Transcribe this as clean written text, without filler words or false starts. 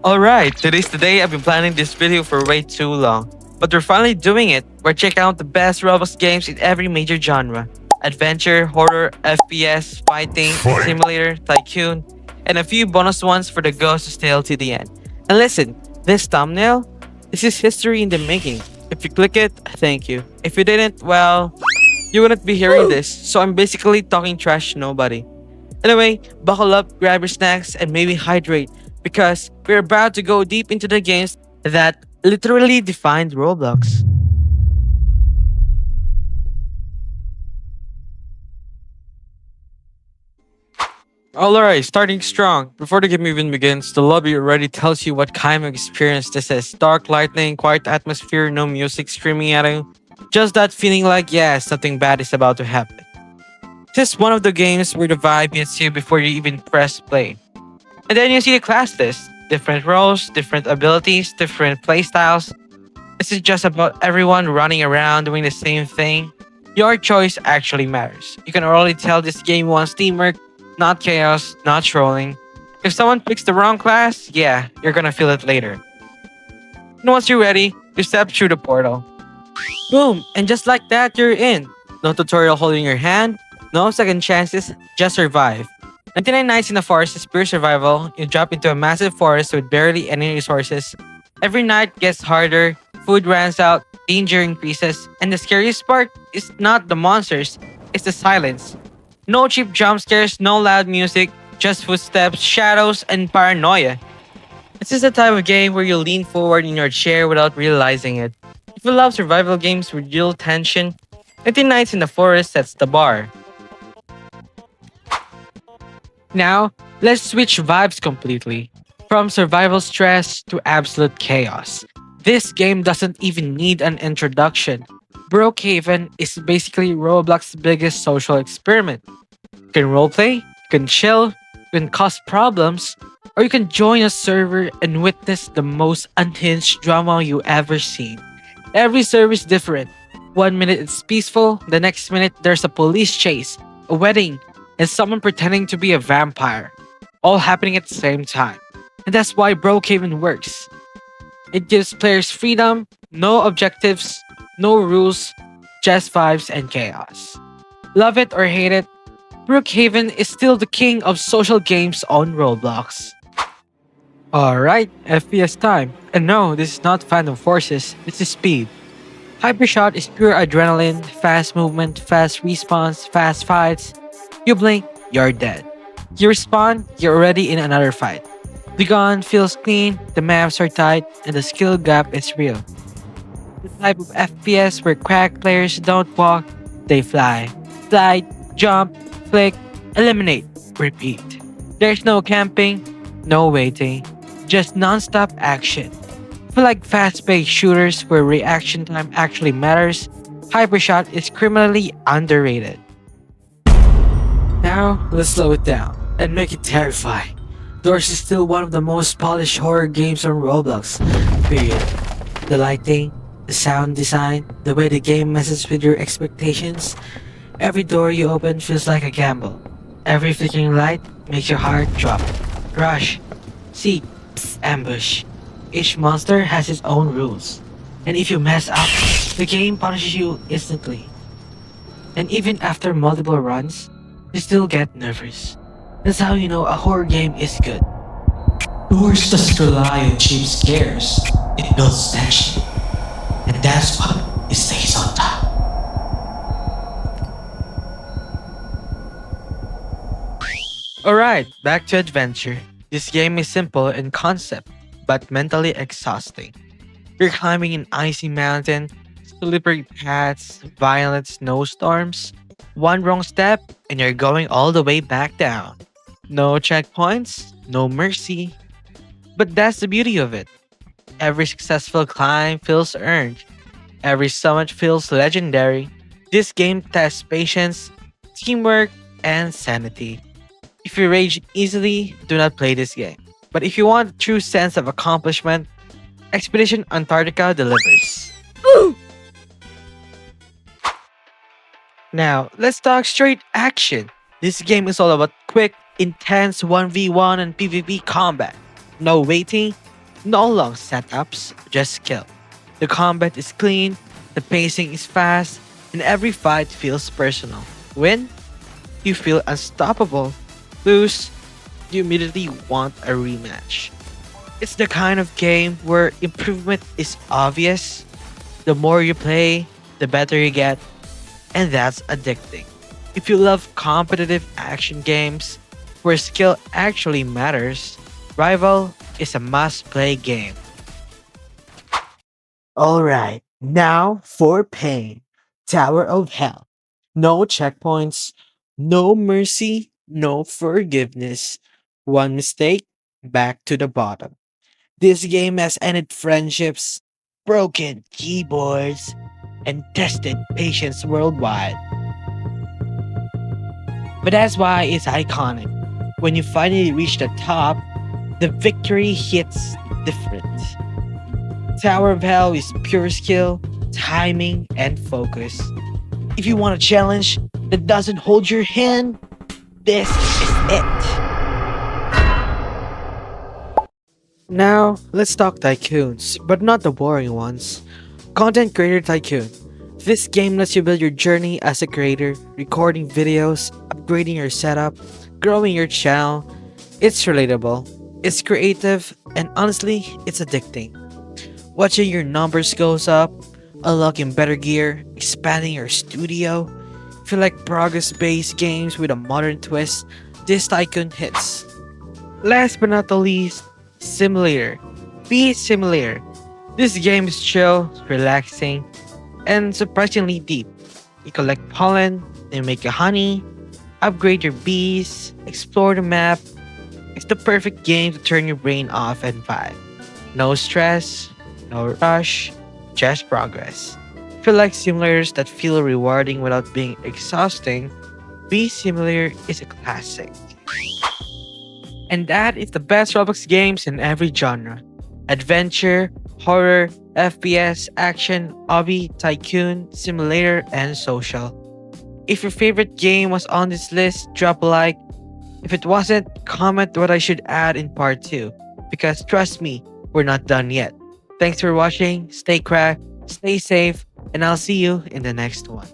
Alright, today's the day. I've been planning this video for way too long. But we're finally doing it. We're checking out the best Roblox games in every major genre. Adventure, horror, FPS, fighting, simulator, tycoon, and a few bonus ones for the ghosts to stay till the end. And listen, this thumbnail, this is history in the making. If you click it, thank you. If you didn't, well, you wouldn't be hearing this. So I'm basically talking trash to nobody. Anyway, buckle up, grab your snacks, and maybe hydrate because we're about to go deep into the games that literally defined Roblox. Alright, starting strong. Before the game even begins, the lobby already tells you what kind of experience this is. Dark lighting, quiet atmosphere, no music screaming at you. Just that feeling like, yeah, something bad is about to happen. This is one of the games where the vibe hits you before you even press play. And then you see the class list. Different roles, different abilities, different playstyles. This is just about everyone running around doing the same thing. Your choice actually matters. You can already tell this game wants teamwork, not chaos, not trolling. If someone picks the wrong class, yeah, you're gonna feel it later. And once you're ready, you step through the portal. Boom! And just like that, you're in. No tutorial holding your hand, no second chances, just survive. 99 nights in the forest is pure survival. You drop into a massive forest with barely any resources. Every night gets harder, food runs out, danger increases, and the scariest part is not the monsters, it's the silence. No cheap jump scares, no loud music, just footsteps, shadows, and paranoia. This is the type of game where you lean forward in your chair without realizing it. If you love survival games with real tension, 19 Nights in the Forest sets the bar. Now, let's switch vibes completely. From survival stress to absolute chaos. This game doesn't even need an introduction. Brookhaven is basically Roblox's biggest social experiment. You can roleplay, you can chill, you can cause problems, or you can join a server and witness the most unhinged drama you ever seen. Every server is different. One minute it's peaceful, the next minute there's a police chase, a wedding, and someone pretending to be a vampire. All happening at the same time. And that's why Brookhaven works. It gives players freedom, no objectives, no rules, just vibes and chaos. Love it or hate it, Brookhaven is still the king of social games on Roblox. Alright, FPS time. And no, this is not Phantom Forces, this is speed. Hypershot is pure adrenaline, fast movement, fast respawns, fast fights. You blink, you're dead. You respawn, you're already in another fight. The gun feels clean, the maps are tight, and the skill gap is real. The type of FPS where crack players don't walk, they fly. Slide, jump, flick, eliminate, repeat. There's no camping, no waiting, just non-stop action. For like fast-paced shooters where reaction time actually matters, Hypershot is criminally underrated. Now, let's slow it down and make it terrifying. Doors is still one of the most polished horror games on Roblox, period. The lighting, the sound design, the way the game messes with your expectations. Every door you open feels like a gamble. Every flickering light makes your heart drop. Rush, seek, ambush. Each monster has its own rules. And if you mess up, the game punishes you instantly. And even after multiple runs, you still get nervous. That's how you know a horror game is good. Doors doesn't rely on cheap scares. It builds tension. And that's what it stays on top. Alright, back to Adventure. This game is simple in concept, but mentally exhausting. You're climbing an icy mountain, slippery paths, violent snowstorms. One wrong step, and you're going all the way back down. No checkpoints, no mercy. But that's the beauty of it. Every successful climb feels earned. Every summit feels legendary. This game tests patience, teamwork, and sanity. If you rage easily, do not play this game. But if you want a true sense of accomplishment, Expedition Antarctica delivers. Now, let's talk straight action. This game is all about quick, intense 1v1 and PvP combat. No waiting, No long setups, just skill. The combat is clean, the pacing is fast, and every fight feels personal. Win, you feel unstoppable. Lose, you immediately want a rematch. It's the kind of game where improvement is obvious. The more you play, the better you get, and that's addicting. If you love competitive action games where skill actually matters, Rival is a must play game. Alright, now for pain. Tower of Hell. No checkpoints, no mercy, no forgiveness. One mistake, back to the bottom. This game has ended friendships, broken keyboards, and tested patience worldwide. But that's why it's iconic. When you finally reach the top, the victory hits different. Tower of Hell is pure skill, timing, and focus. If you want a challenge that doesn't hold your hand, this is it. Now, let's talk tycoons, but not the boring ones. Content Creator Tycoon. This game lets you build your journey as a creator, recording videos, upgrading your setup, growing your channel. It's relatable, it's creative, and honestly, it's addicting. Watching your numbers goes up, unlocking better gear, expanding your studio. If you like progress-based games with a modern twist, this Tycoon hits. Last but not the least, Simulator. Be Simulator. This game is chill, relaxing, and surprisingly deep. You collect pollen, you make your honey, upgrade your bees, explore the map. It's the perfect game to turn your brain off and vibe. No stress, no rush, just progress. If you like simulators that feel rewarding without being exhausting, Bee Simulator is a classic. And that is the best Roblox games in every genre: adventure, horror, FPS, action, Obby, Tycoon, Simulator, and social. If your favorite game was on this list, drop a like. If it wasn't, comment what I should add in part 2. Because trust me, we're not done yet. Thanks for watching, stay cracked, stay safe, and I'll see you in the next one.